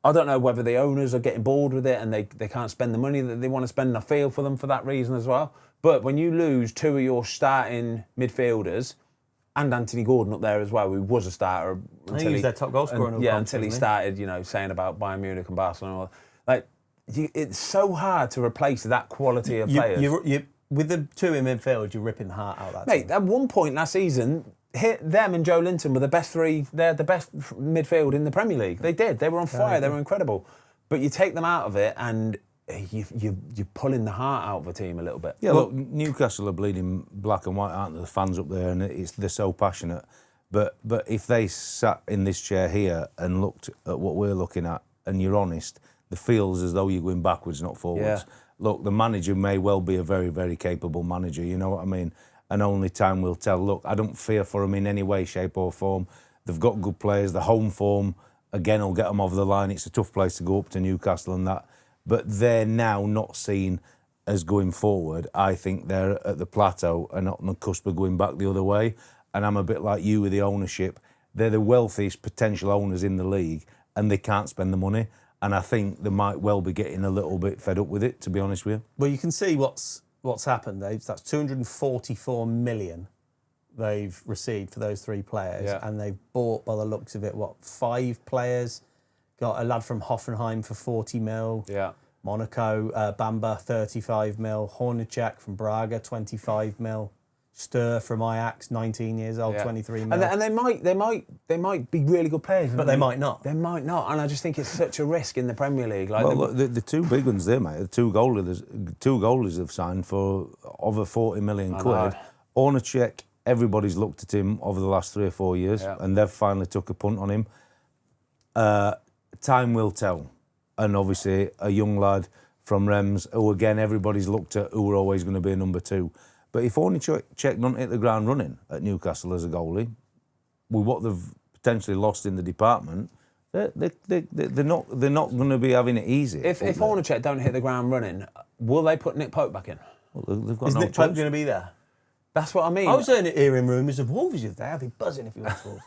I don't know whether the owners are getting bored with it and they can't spend the money that they want to spend, and I feel for them for that reason as well. But when you lose two of your starting midfielders, and Anthony Gordon up there as well, who was a starter until he their top goal scorer. Until he started, saying about Bayern Munich and Barcelona. It's so hard to replace that quality of players. You, with the two in midfield, you're ripping the heart out of that Mate, team. at one point last season, them and Joe Linton were the best three. They're the best midfield in the Premier League. They did. They were on fire. They were incredible. But you take them out of it, and you're pulling the heart out of a team a little bit. Yeah, look, Newcastle are bleeding black and white, aren't they? The fans up there, and they're so passionate. But if they sat in this chair here and looked at what we're looking at, and you're honest, the feels as though you're going backwards, not forwards. Yeah. Look, the manager may well be a very, very capable manager, you know what I mean? And only time will tell. Look, I don't fear for them in any way, shape or form. They've got good players. The home form, again, will get them over the line. It's a tough place to go up to Newcastle and that. But they're now not seen as going forward. I think they're at the plateau and not on the cusp of going back the other way. And I'm a bit like you with the ownership. They're the wealthiest potential owners in the league and they can't spend the money. And I think they might well be getting a little bit fed up with it, to be honest with you. Well, you can see what's happened, Dave. That's 244 million they've received for those three players. Yeah. And they've bought, by the looks of it, 5 players? Got a lad from Hoffenheim for 40 mil. Yeah. Monaco, Bamba, 35 mil. Hornacek from Braga, 25 mil. Stur from Ajax, 19 years old, 23 mil. And they might be really good players, but they might not. They might not, and I just think it's such a risk in the Premier League. Like, well, look, the two big ones there, mate. The two goalies have signed for over 40 million quid. Hornacek, everybody's looked at him over the last 3 or 4 years, and they've finally took a punt on him. Time will tell, and obviously a young lad from Rems, who again everybody's looked at, who are always going to be a number 2. But if Hornacek don't hit the ground running at Newcastle as a goalie, with what they've potentially lost in the department, they're not going to be having it easy. If Hornacek don't hit the ground running, will they put Nick Pope back in? Well, they've got Is Nick Pope going to be there? That's what I mean. I was hearing rumours of Wolves if there. I'd be buzzing if he went to Wolves.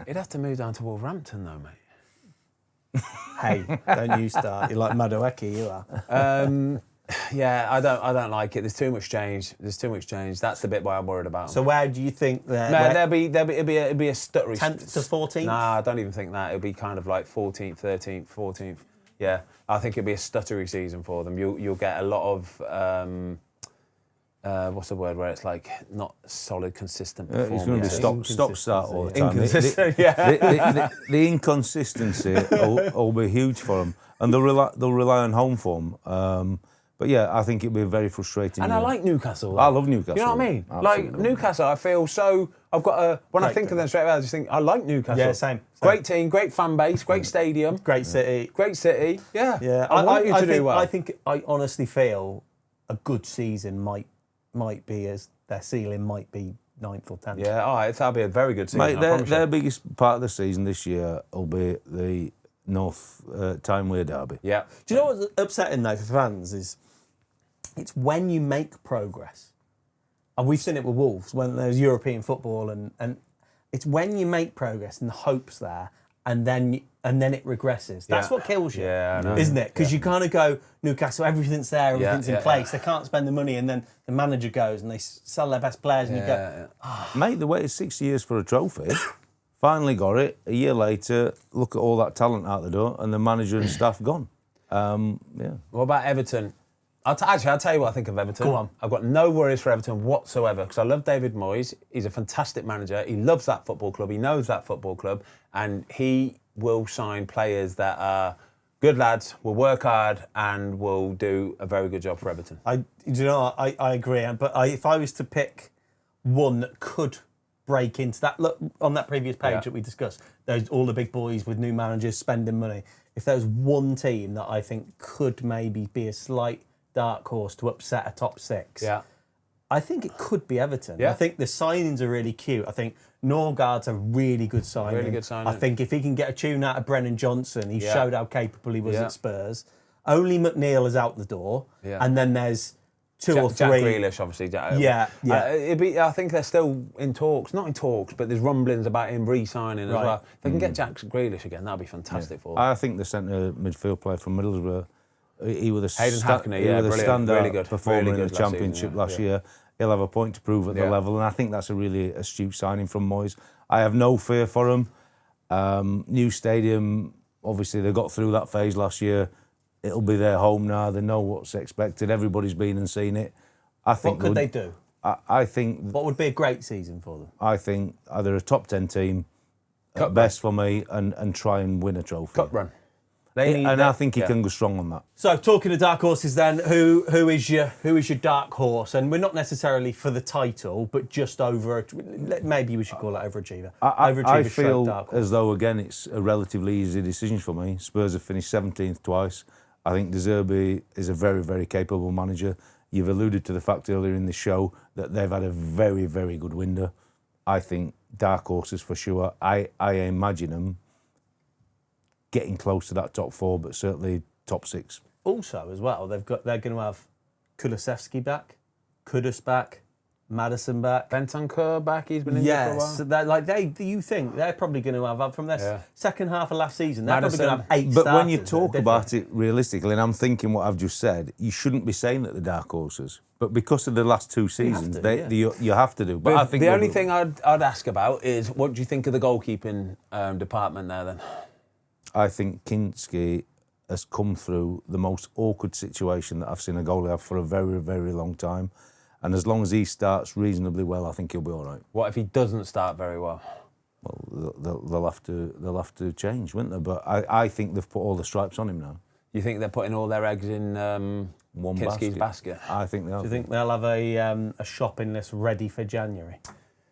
He'd have to move down to Wolverhampton though, mate. Hey, don't you start. You're like Madueke, you are. Yeah, I don't like it. There's too much change. That's the bit why I'm worried about. So where do you think that? No, it'll be a stuttery. 10th to 14th? Nah, I don't even think that. It'll be kind of like 14th, 13th, 14th. Yeah, I think it'll be a stuttery season for them. You'll get a lot of what's the word where it's like not solid, consistent performance. It's going to be stop-start all the time. Inconsistent, yeah. The inconsistency will be huge for them, and they'll rely on home form. But yeah, I think it'll be a very frustrating. And year. I like Newcastle. I love Newcastle. You know what I mean? Absolutely. Like Newcastle, I feel so. I've got when I think of them straight away, I just think I like Newcastle. Yeah, same. Great team, great fan base, great stadium, Great city. great city. Yeah, Yeah. I want you to think, do well. I think I honestly feel a good season might be as their ceiling might be 9th or 10th. Yeah, all right, that'll be a very good season. Mate, their biggest part of the season this year will be the North Tyne-Wear derby. Yeah. Do you know what's upsetting though for fans is it's when you make progress. And we've seen it with Wolves when there's European football and it's when you make progress and the hope's there and then it regresses. That's what kills you. Yeah, I know. Isn't it? Because you kind of go, Newcastle, everything's there, everything's in place. They can't spend the money and then the manager goes and they sell their best players and you go, Mate, they waited 6 years for a trophy. Finally got it. A year later, look at all that talent out the door and the manager and staff gone. Yeah. What about Everton? I'll tell you what I think of Everton. Go on. I've got no worries for Everton whatsoever because I love David Moyes. He's a fantastic manager. He loves that football club. He knows that football club. And he will sign players that are good lads, will work hard and will do a very good job for Everton. I agree. But if I was to pick one that could break into that, look, on that previous page that we discussed, there's all the big boys with new managers spending money. If there was one team that I think could maybe be a slight dark horse to upset a top 6, I think it could be Everton. Yeah. I think the signings are really cute. I think Norgard's a really good signing. Really good signing. I think if he can get a tune out of Brennan Johnson, he Yeah. showed how capable he was Yeah. at Spurs. Only McNeil is out the door. Yeah. And then there's two or Jack three. Grealish, obviously. Yeah, yeah. I think they're still in talks. Not in talks, but there's rumblings about him re-signing as Right. well. If they can get Jack Grealish again, that'd be fantastic for them. I think the centre midfield player from Middlesbrough, he was a, Hayden Hackney, he yeah, was a brilliant. standout Really good. performer Really in the good last Championship season, last yeah. year. He'll have a point to prove at the Yeah. level, and I think that's a really astute signing from Moyes. I have no fear for him. New stadium, obviously they got through that phase last year. It'll be their home now. They know what's expected. Everybody's been and seen it. I think What could they do? I think What would be a great season for them? I think either a top 10 team Cup at best for me and try and win a trophy. Cup run. I think he can go strong on that. So talking of dark horses, then who is your dark horse? And we're not necessarily for the title, but just over. Maybe we should call it overachiever. I stroke feel dark horse. as though, again, it's a relatively easy decision for me. Spurs have finished 17th twice. I think De Zerbi is a very, very capable manager. You've alluded to the fact earlier in the show that they've had a very, very good window. I think dark horses for sure. I imagine them getting close to that top four, but certainly top six. Also, as well, they're going to have Kulusevski back, Kudus back, Maddison back. Bentancur back, he's been injured for a while. Yes, you think they're probably going to have from their second half of last season. They're Maddison. probably going to have 8 But starters. when you talk They're about different. it realistically, and I'm thinking what I've just said, you shouldn't be saying that the dark horses. But because of the last two seasons, you have to do. But I think the only thing I'd ask about is, what do you think of the goalkeeping department there then? I think Kinski has come through the most awkward situation that I've seen a goalie have for a very, very long time. And as long as he starts reasonably well, I think he'll be all right. What if he doesn't start very well? Well, they'll have to change, won't they? But I think they've put all the stripes on him now. You think they're putting all their eggs in One Kinski's basket? I think they have. Do you think they'll have a shopping list ready for January?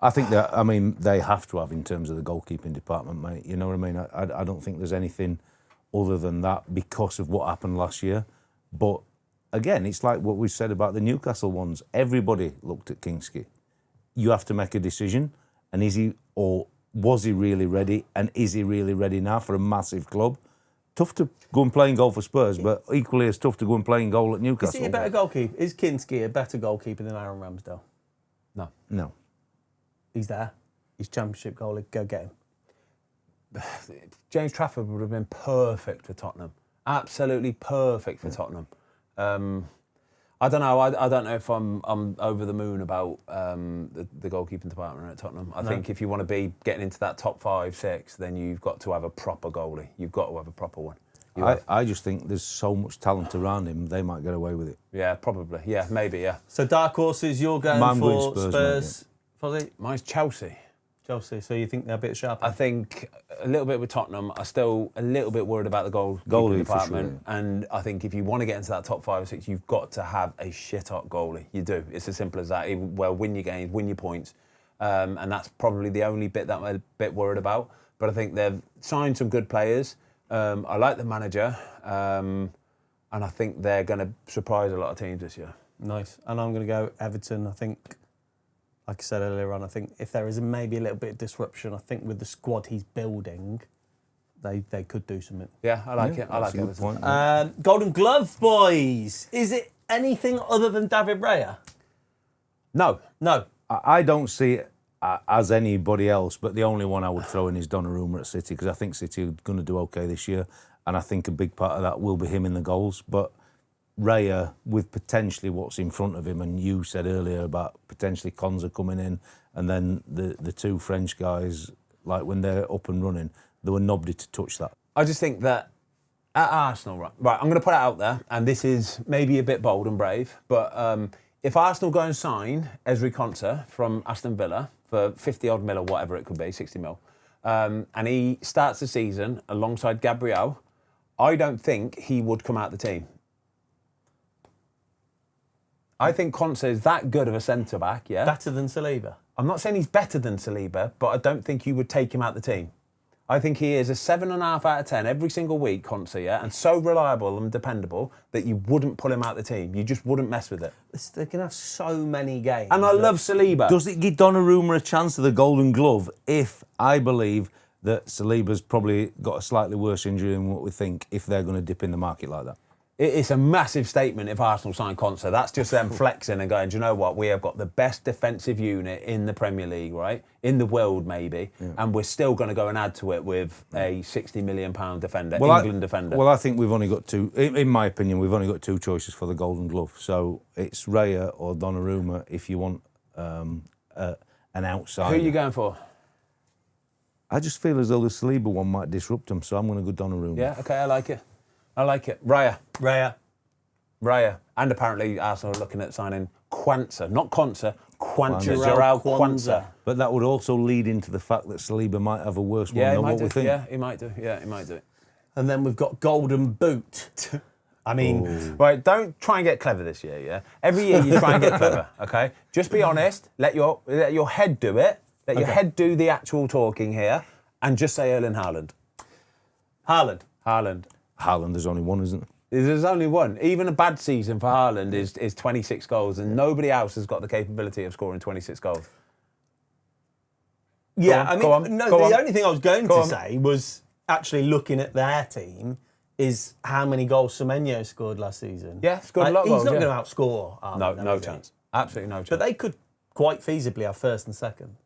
I think that, I mean, they have to have in terms of the goalkeeping department, mate. You know what I mean? I don't think there's anything other than that because of what happened last year. But again, it's like what we said about the Newcastle ones. Everybody looked at Kinski. You have to make a decision. And was he really ready? And is he really ready now for a massive club? Tough to go and play in goal for Spurs, but equally as tough to go and play in goal at Newcastle. Is he a better goalkeeper? Is Kinski a better goalkeeper than Aaron Ramsdale? No. He's there. He's Championship goalie. Go get him. James Trafford would have been perfect for Tottenham. Absolutely perfect for Tottenham. I don't know. I don't know if I'm over the moon about the goalkeeping department at Tottenham. I think if you want to be getting into that top 5, 6, then you've got to have a proper goalie. You've got to have a proper one. I just think there's so much talent around him, they might get away with it. Yeah, probably. Yeah, maybe, yeah. So dark horses, you're going I'm for going Spurs. Fozzy? Mine's Chelsea. Chelsea. So you think they're a bit sharper? I think a little bit with Tottenham. I'm still a little bit worried about the goalie department. For sure. And I think if you want to get into that top 5 or 6, you've got to have a shit-hot goalie. You do. It's as simple as that. Win your games, win your points. And that's probably the only bit that I'm a bit worried about. But I think they've signed some good players. I like the manager. And I think they're going to surprise a lot of teams this year. Nice. And I'm going to go Everton. I think, like I said earlier on, I think if there is maybe a little bit of disruption, I think with the squad he's building, they could do something. Yeah, I like it. I like That's a good Everton. point. Golden Glove, boys. Is it anything other than David Raya? No. I don't see it as anybody else, but the only one I would throw in is Donnarumma at City, because I think City are going to do okay this year, and I think a big part of that will be him in the goals. But Raya, with potentially what's in front of him, and you said earlier about potentially Konza coming in, and then the two French guys, like when they're up and running, they were nobody to touch that. I just think that at Arsenal, right, I'm going to put it out there, and this is maybe a bit bold and brave, but if Arsenal go and sign Ezri Konsa from Aston Villa for 50-odd mil or whatever it could be, 60 mil, and he starts the season alongside Gabriel, I don't think he would come out the team. I think Konsa is that good of a centre-back, yeah? Better than Saliba? I'm not saying he's better than Saliba, but I don't think you would take him out the team. I think he is a 7.5 out of 10 every single week, Conte, yeah, and so reliable and dependable that you wouldn't pull him out the team. You just wouldn't mess with it. They're going to have so many games. And I love Saliba. Does it give Donnarumma a chance of the Golden Glove if I believe that Saliba's probably got a slightly worse injury than what we think if they're going to dip in the market like that? It's a massive statement if Arsenal sign Conte. That's just them flexing and going, do you know what? We have got the best defensive unit in the Premier League, right? In the world, maybe. Yeah. And we're still going to go and add to it with a £60 million defender, England defender. Well, I think we've only got two, in my opinion, we've only got two choices for the Golden Glove. So it's Raya or Donnarumma if you want an outsider. Who are you going for? I just feel as though the Saliba one might disrupt him, so I'm going to go Donnarumma. Yeah, okay, I like it. Raya. And apparently Arsenal are looking at signing Quansah. Not Quansah, Jarrell Quansah. But that would also lead into the fact that Saliba might have a worse one than what we think. Yeah, he might do. And then we've got Golden Boot. I mean... Right, don't try and get clever this year, yeah? Every year you try and get clever, okay? Just be honest, let your head do it, let your head do the actual talking here, and just say Erling Haaland. Haaland. Haaland, there's only one, isn't there? There's only one. Even a bad season for Haaland is 26 goals, and nobody else has got the capability of scoring 26 goals. Yeah, the only thing I was going to say was actually looking at their team is how many goals Semenyo scored last season. Yeah, scored a lot of goals. He's not going to outscore Haaland. No chance. Absolutely no chance. But they could quite feasibly have first and second.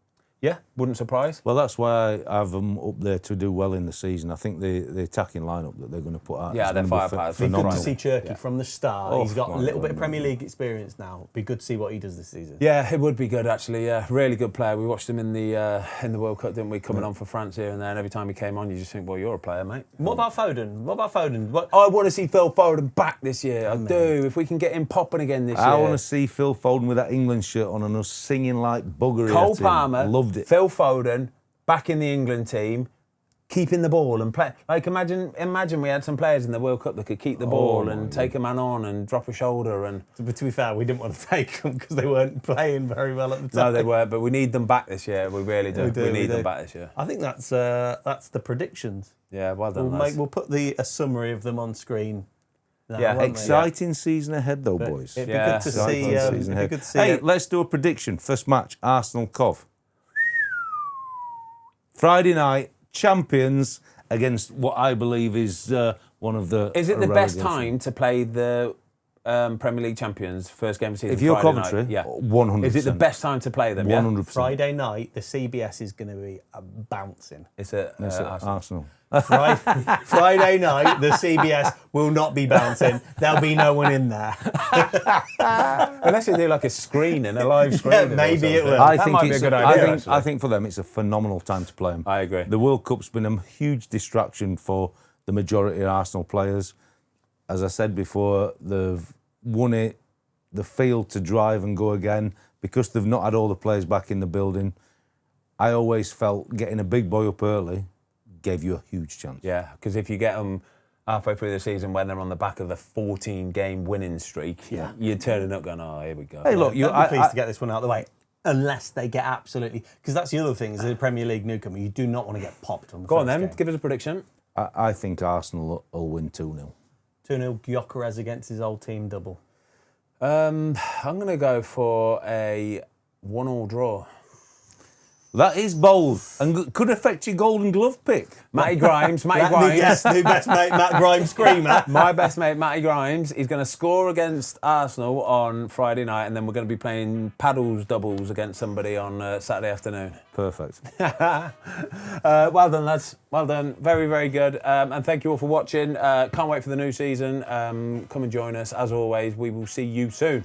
Yeah, wouldn't surprise. Well, that's why I have them up there to do well in the season. I think the attacking lineup that they're going to put out. Yeah, their firepower's Be good to see Cherky from the start. He's got a little bit of Premier League experience now. Be good to see what he does this season. Yeah, it would be good actually. Yeah, really good player. We watched him in the World Cup, didn't we? Coming on for France here and there. And every time he came on, you just think, well, you're a player, mate. What about Foden? I want to see Phil Foden back this year. I do. If we can get him popping again this year. I want to see Phil Foden with that England shirt on and us singing like buggery. Cole Palmer, loved it. Phil Foden. Back in the England team, keeping the ball and play. Like imagine we had some players in the World Cup that could keep the ball and take a man on and drop a shoulder. And but to be fair, we didn't want to take them because they weren't playing very well at the time. No, they weren't. But we need them back this year. We really do. We need them back this year. I think that's the predictions. Yeah, well done. We'll put a summary of them on screen. Exciting season ahead, though, boys. It'd be good to see. Hey, let's do a prediction. First match, Arsenal Cov. Friday night, champions against what I believe is one of the... Is it the best time to play the Premier League champions first game of the season? If you're Friday Coventry, night? Yeah. 100%. Is it the best time to play them? 100%. Yeah? Friday night, the CBS is going to be bouncing. It's Arsenal. Friday night, the CBS will not be bouncing. There'll be no one in there. Unless they do like a screening, a live screening. Yeah, maybe it will. That might be a good idea. I think for them it's a phenomenal time to play them. I agree. The World Cup's been a huge distraction for the majority of Arsenal players. As I said before, they've won it. They failed to drive and go again because they've not had all the players back in the building. I always felt getting a big boy up early gave you a huge chance. Yeah, because if you get them halfway through the season when they're on the back of a 14-game winning streak, you're turning up going, oh, here we go. Hey, look, I'm pleased to get this one out of the way. Unless they get absolutely... Because that's the other thing, as a Premier League newcomer, you do not want to get popped on the Go on then, game. give us a prediction. I think Arsenal will win 2-0. 2-0 Gyökeres against his old team double. I'm going to go for a 1-1 draw. That is bold and could affect your Golden Glove pick. Matty Grimes. Yes, new best mate, Matt Grimes screamer. My best mate, Matty Grimes, is going to score against Arsenal on Friday night, and then we're going to be playing paddles doubles against somebody on Saturday afternoon. Perfect. Well done, lads. Well done. Very, very good. And thank you all for watching. Can't wait for the new season. Come and join us. As always, we will see you soon.